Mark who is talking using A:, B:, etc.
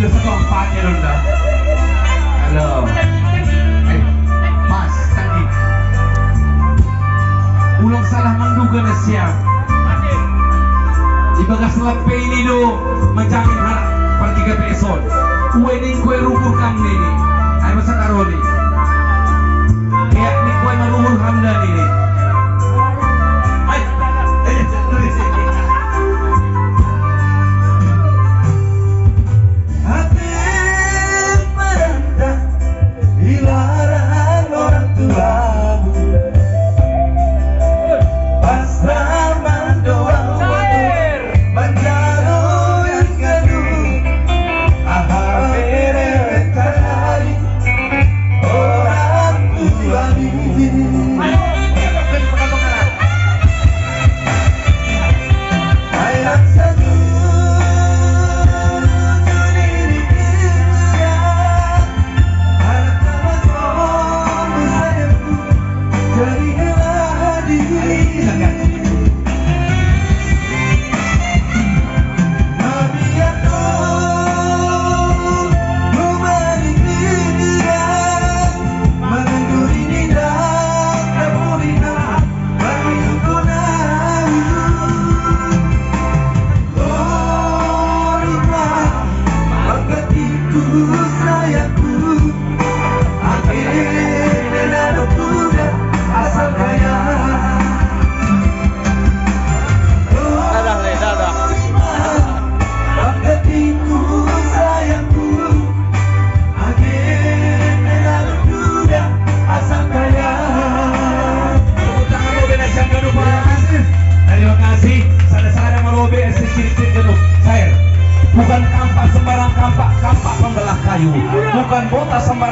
A: udah satu empatnya udah. Halo. Mas tadi. Ulang salah menduga na siap. Ibagas lepe ini do menjamin harap pertiga besok. Wedding kue rubuh kam ini. Ayo masa karoni. Kayak ni kue merubuh hamdan ini. Bukan kampak sembarang kampak, kampak pembelah kayu. Bukan botas sembarang